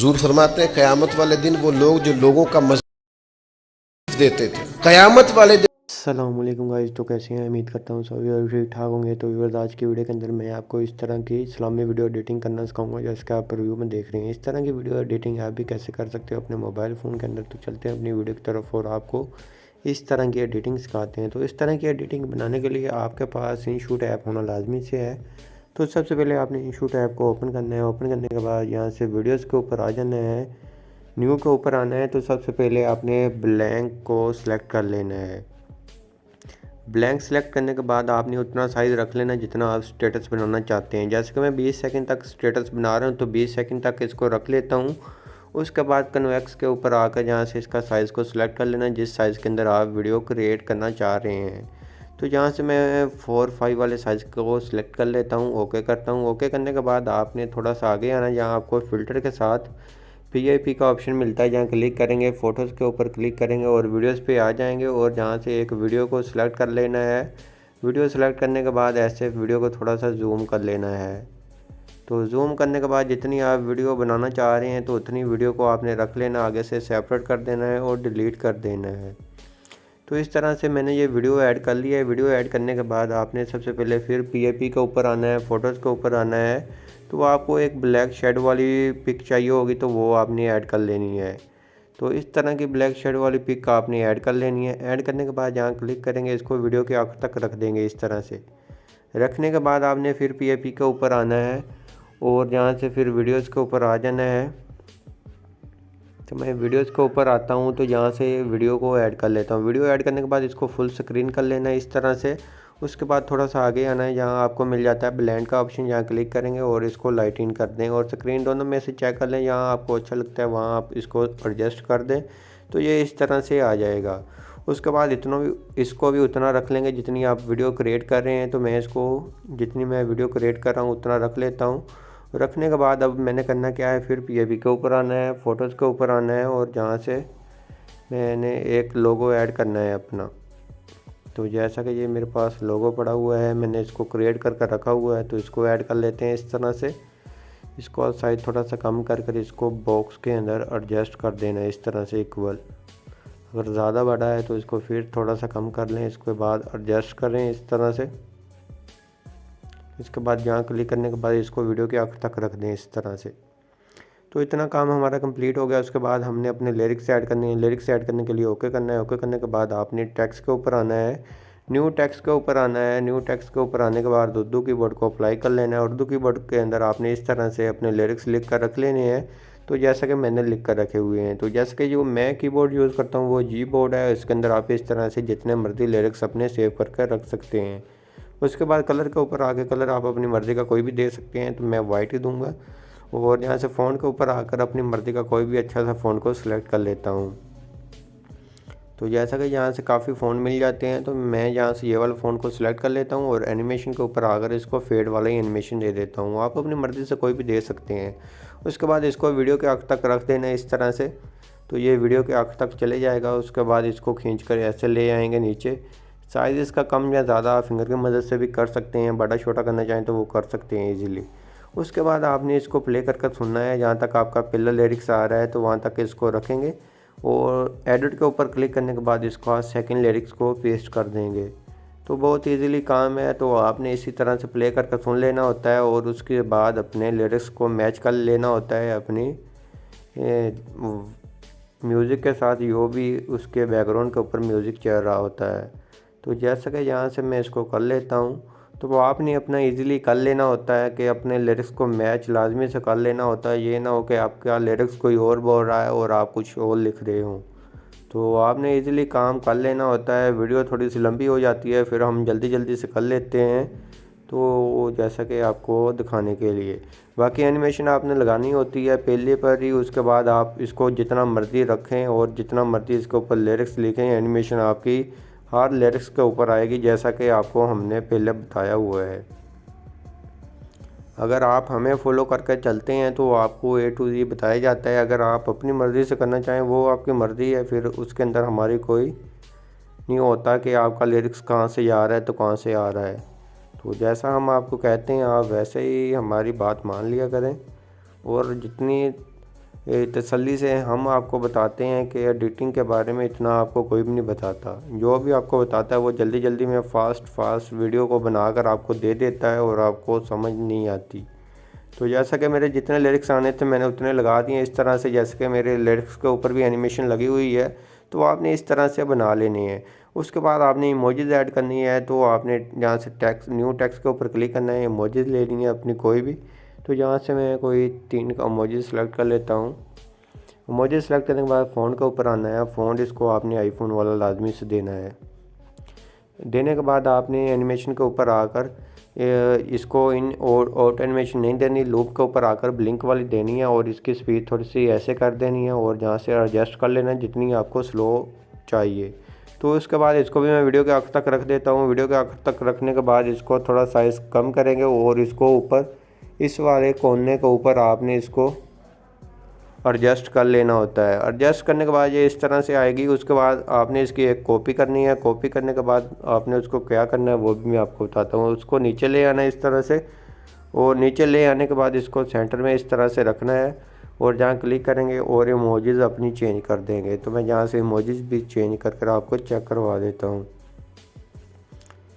हुजूर फरमाते हैं क़यामत वाले दिन वो लोग जो लोगों का मज़ा देते थे, क़यामत वाले दिन। अस्सलामुअलैकुम गाइस, तो कैसे हैं? उम्मीद करता हूँ सभी और ठीक ठाक होंगे। तो व्यूअर्स, आज की वीडियो के अंदर मैं आपको इस तरह की इस्लामी वीडियो एडिटिंग करना सिखाऊंगा जैसे कि आप रिव्यू में देख रहे हैं। इस तरह की वीडियो एडिटिंग आप भी कैसे कर सकते हो अपने मोबाइल फ़ोन के अंदर। तो चलते हैं अपनी वीडियो की तरफ और आपको इस तरह की एडिटिंग सिखाते हैं। तो इस तरह की एडिटिंग बनाने के लिए आपके पास InShoot ऐप होना लाजमी से है। तो सबसे पहले आपने InShoot ऐप को ओपन करना है। ओपन करने के बाद यहाँ से वीडियोज़ के ऊपर आ जाना है, न्यू के ऊपर आना है। तो सबसे पहले आपने ब्लैंक को सिलेक्ट कर लेना है। ब्लैंक सेलेक्ट करने के बाद आपने उतना साइज़ रख लेना जितना आप स्टेटस बनाना चाहते हैं। जैसे कि मैं 20 सेकंड तक स्टेटस बना रहा हूं तो 20 सेकंड तक इसको रख लेता हूं। उसके बाद कन्वेक्स के ऊपर आकर जहां से इसका साइज़ को सिलेक्ट कर लेना जिस साइज़ के अंदर आप वीडियो क्रिएट करना चाह रहे हैं। तो जहाँ से मैं 4:5 वाले साइज़ को सिलेक्ट कर लेता हूँ, ओके करता हूँ। ओके करने के बाद आपने थोड़ा सा आगे आना, जहाँ आपको फ़िल्टर के साथ PIP का ऑप्शन मिलता है। जहाँ क्लिक करेंगे, फ़ोटोज़ के ऊपर क्लिक करेंगे और वीडियोज़ पे आ जाएंगे और जहाँ से एक वीडियो को सिलेक्ट कर लेना है। वीडियो सेलेक्ट करने के बाद ऐसे वीडियो को थोड़ा सा जूम कर लेना है। तो जूम करने के बाद जितनी आप वीडियो बनाना चाह रहे हैं तो उतनी वीडियो को आपने रख लेना, आगे से सेपरेट कर देना है और डिलीट कर देना है। तो इस तरह से मैंने ये वीडियो ऐड कर लिया है। वीडियो ऐड करने के बाद आपने सबसे पहले फिर PIP के ऊपर आना है, फ़ोटोज़ के ऊपर आना है। तो आपको एक ब्लैक शेड वाली पिक चाहिए होगी तो वो आपने ऐड कर लेनी है। तो इस तरह की ब्लैक शेड वाली पिक आपने ऐड कर लेनी है। ऐड करने के बाद जहाँ क्लिक करेंगे इसको वीडियो के आखिर तक रख देंगे। इस तरह से रखने के बाद आपने फिर PIP के ऊपर आना है और जहाँ से फिर वीडियोज़ के ऊपर आ जाना है। तो मैं वीडियोज़ के ऊपर आता हूँ तो यहाँ से वीडियो को ऐड कर लेता हूँ। वीडियो ऐड करने के बाद इसको फुल स्क्रीन कर लेना है इस तरह से। उसके बाद थोड़ा सा आगे आना है, जहाँ आपको मिल जाता है ब्लेंड का ऑप्शन, जहाँ क्लिक करेंगे और इसको लाइट इन कर दें और स्क्रीन दोनों में से चेक कर लें। जहाँ आपको अच्छा लगता है वहाँ आप इसको एडजस्ट कर दें तो ये इस तरह से आ जाएगा। उसके बाद इसको भी उतना रख लेंगे जितनी आप वीडियो क्रिएट कर रहे हैं। तो मैं इसको जितनी मैं वीडियो क्रिएट कर रहा हूँ उतना रख लेता हूँ। रखने के बाद अब मैंने करना क्या है, फिर PIP के ऊपर आना है, फ़ोटोज़ के ऊपर आना है और जहाँ से मैंने एक लोगो ऐड करना है अपना। तो जैसा कि ये मेरे पास लोगो पड़ा हुआ है, मैंने इसको क्रिएट करके रखा हुआ है तो इसको ऐड कर लेते हैं इस तरह से। इसको साइज थोड़ा सा कम कर कर इसको बॉक्स के अंदर एडजस्ट कर देना है इस तरह से इक्वल। अगर ज़्यादा बड़ा है तो इसको फिर थोड़ा सा कम कर लें, इसके बाद एडजस्ट करें इस तरह से। इसके बाद जहाँ क्लिक करने के बाद इसको वीडियो के आखिर तक रख दें इस तरह से। तो इतना काम हमारा कंप्लीट हो गया। उसके बाद हमने अपने लिरिक्स ऐड करने हैं। लिरिक्स ऐड करने के लिए ओके करना है। ओके करने के बाद आपने टेक्स्ट के ऊपर आना है, न्यू टेक्स्ट के ऊपर आना है। न्यू टेक्स्ट के ऊपर आने के बाद उर्दू कीबोर्ड को अप्लाई कर लेना है। उर्दू कीबोर्ड के अंदर आपने इस तरह से अपने लिरिक्स लिख कर रख लेने हैं। तो जैसा कि मैंने लिख कर रखे हुए हैं। तो जैसे कि जो मैं कीबोर्ड यूज़ करता हूँ वो G बोर्ड है। इसके अंदर आप इस तरह से जितने मर्जी लिरिक्स अपने सेव करके रख सकते हैं। उसके बाद कलर के ऊपर आके कलर आप अपनी मर्ज़ी का कोई भी दे सकते हैं, तो मैं वाइट ही दूंगा। और यहाँ से फ़ॉन्ट के ऊपर आकर अपनी मर्ज़ी का कोई भी अच्छा सा फ़ॉन्ट को सिलेक्ट कर लेता हूँ। तो जैसा कि यहाँ से काफ़ी फ़ॉन्ट मिल जाते हैं तो मैं यहाँ से ये वाला फ़ॉन्ट को सिलेक्ट कर लेता हूँ और एनिमेशन के ऊपर आकर इसको फेड वाला ही एनिमेशन दे देता हूँ। आप अपनी मर्ज़ी से कोई भी दे सकते हैं। उसके बाद इसको वीडियो के आखिर तक रख देना इस तरह से। तो ये वीडियो के आखिर तक चले जाएगा। उसके बाद इसको खींच कर ऐसे ले आएंगे नीचे। साइज़ इसका कम या ज़्यादा आप फिंगर की मदद से भी कर सकते हैं, बड़ा छोटा करना चाहें तो वो कर सकते हैं ईज़िली। उसके बाद आपने इसको प्ले कर सुनना है। जहाँ तक आपका पहला लिरिक्स आ रहा है तो वहाँ तक इसको रखेंगे और एडिट के ऊपर क्लिक करने के बाद इसको आज सेकंड लिरिक्स को पेस्ट कर देंगे। तो बहुत इजीली काम है। तो आपने इसी तरह से प्ले करके सुन लेना होता है और उसके बाद अपने लिरिक्स को मैच कर लेना होता है अपनी म्यूज़िक के साथ, जो भी उसके बैकग्राउंड के ऊपर म्यूज़िक चल रहा होता है। तो जैसा कि यहाँ से मैं इसको कर लेता हूँ। तो वो आपने अपना इजीली कर लेना होता है कि अपने लिरिक्स को मैच लाजमी से कर लेना होता है। ये ना हो कि आपका लिरिक्स कोई और बोल रहा है और आप कुछ और लिख रहे हो। तो आपने इजीली काम कर लेना होता है। वीडियो थोड़ी सी लंबी हो जाती है, फिर हम जल्दी जल्दी से कर लेते हैं। तो जैसा कि आपको दिखाने के लिए बाकी एनिमेशन आपने लगानी होती है पहले पर ही। उसके बाद आप इसको जितना मर्ज़ी रखें और जितना मर्ज़ी इसके ऊपर लिरिक्स लिखें, एनिमेशन आपकी हर लिरिक्स के ऊपर आएगी जैसा कि आपको हमने पहले बताया हुआ है। अगर आप हमें फॉलो करके चलते हैं तो आपको A to Z बताया जाता है। अगर आप अपनी मर्ज़ी से करना चाहें वो आपकी मर्ज़ी है, फिर उसके अंदर हमारी कोई नहीं होता कि आपका लिरिक्स कहाँ से आ रहा है तो कहाँ से आ रहा है। तो जैसा हम आपको कहते हैं आप वैसे ही हमारी बात मान लिया करें। और जितनी तसल्ली से हम आपको बताते हैं कि एडिटिंग के बारे में इतना आपको कोई भी नहीं बताता। जो भी आपको बताता है वो जल्दी जल्दी में फ़ास्ट वीडियो को बनाकर आपको दे देता है और आपको समझ नहीं आती। तो जैसा कि मेरे जितने लिरिक्स आने थे मैंने उतने लगा दिए इस तरह से। जैसे कि मेरे लिरिक्स के ऊपर भी एनिमेशन लगी हुई है, तो आपने इस तरह से बना लेनी है। उसके बाद आपने इमोजीज़ ऐड करनी है, तो आपने यहाँ से टेक्स्ट न्यू टेक्स्ट के ऊपर क्लिक करना है, इमोजीज़ लेनी है अपनी कोई भी। तो यहाँ से मैं कोई 3 का इमोजी सेलेक्ट कर लेता हूँ। इमोजी सेलेक्ट करने के बाद फ़ॉन्ट के ऊपर आना है। फ़ॉन्ट इसको आपने आईफोन वाला लाजमी से देना है। देने के बाद आपने एनिमेशन के ऊपर आकर इसको इन ऑटो एनिमेशन नहीं देनी, लूप के ऊपर आकर ब्लिंक वाली देनी है और इसकी स्पीड थोड़ी सी ऐसे कर देनी है और जहाँ से एडजस्ट कर लेना है जितनी आपको स्लो चाहिए। तो उसके बाद इसको भी मैं वीडियो के आखिर तक रख देता हूँ। वीडियो के आखिर तक रखने के बाद इसको थोड़ा साइज़ कम करेंगे और इसको ऊपर इस वाले कोने के ऊपर आपने इसको एडजस्ट कर लेना होता है। एडजस्ट करने के बाद ये इस तरह से आएगी। उसके बाद आपने इसकी एक कॉपी करनी है। कॉपी करने के बाद आपने उसको क्या करना है वो भी मैं आपको बताता हूँ। उसको नीचे ले आना है इस तरह से, और नीचे ले आने के बाद इसको सेंटर में इस तरह से रखना है और जहाँ क्लिक करेंगे और इमोजीज़ अपनी चेंज कर देंगे। तो मैं यहाँ से इमोजीज़ भी चेंज कर आपको चेक करवा देता हूँ।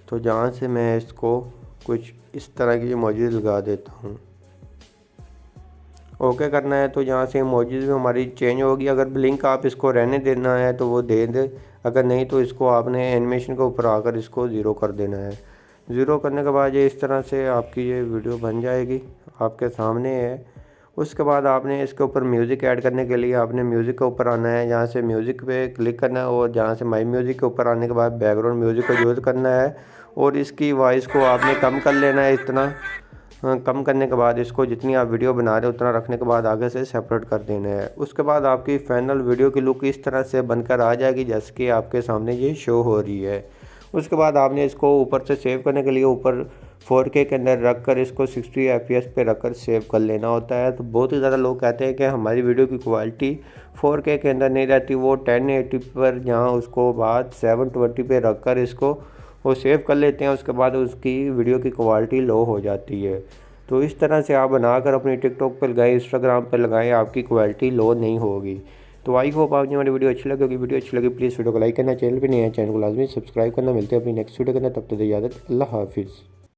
तो जहाँ से मैं इसको कुछ इस तरह की इमोजीज़ लगा देता हूँ। ओके करना है तो यहाँ से इमोजीज़ भी हमारी चेंज होगी। अगर ब्लिंक आप इसको रहने देना है तो वो दे दे, अगर नहीं तो इसको आपने एनिमेशन के ऊपर आकर इसको ज़ीरो कर देना है। ज़ीरो करने के बाद ये इस तरह से आपकी ये वीडियो बन जाएगी, आपके सामने है। उसके बाद आपने इसके ऊपर म्यूज़िक ऐड करने के लिए आपने म्यूज़िक के ऊपर आना है। यहाँ से म्यूज़िक पे क्लिक करना है और जहाँ से माई म्यूज़िक के ऊपर आने के बाद बैकग्राउंड म्यूज़िक को यूज़ करना है और इसकी वॉइस को आपने कम कर लेना है। इतना कम करने के बाद इसको जितनी आप वीडियो बना रहे हो उतना रखने के बाद आगे से सेपरेट कर देना है। उसके बाद आपकी फाइनल वीडियो की लुक इस तरह से बनकर आ जाएगी जैसे कि आपके सामने ये शो हो रही है। उसके बाद आपने इसको ऊपर से सेव करने के लिए ऊपर 4K के अंदर रख कर इसको 60 FPS पे रख कर सेव कर लेना होता है। तो बहुत ही ज़्यादा लोग कहते हैं कि हमारी वीडियो की क्वालिटी 4K के अंदर नहीं रहती, वो 1080 पर जहाँ उसको बाद 720 पे रख कर इसको वो सेव कर लेते हैं। उसके बाद उसकी वीडियो की क्वालिटी लो हो जाती है। तो इस तरह से आप बनाकर अपनी टिकटॉक पर लगाएं, इंस्टाग्राम पर लगाएं, आपकी क्वालिटी लो नहीं होगी। तो आई होप आपने हमारी वीडियो अच्छी लगी। वीडियो अच्छी लगी प्लीज़ वीडियो को लाइक करना, चैनल पर नहीं है चैनल को लाजमी सब्सक्राइब करना। मिलते हैं अपनी नेक्स्ट वीडियो के अंदर, तब तक इजाज़त, अल्लाह हाफिज़।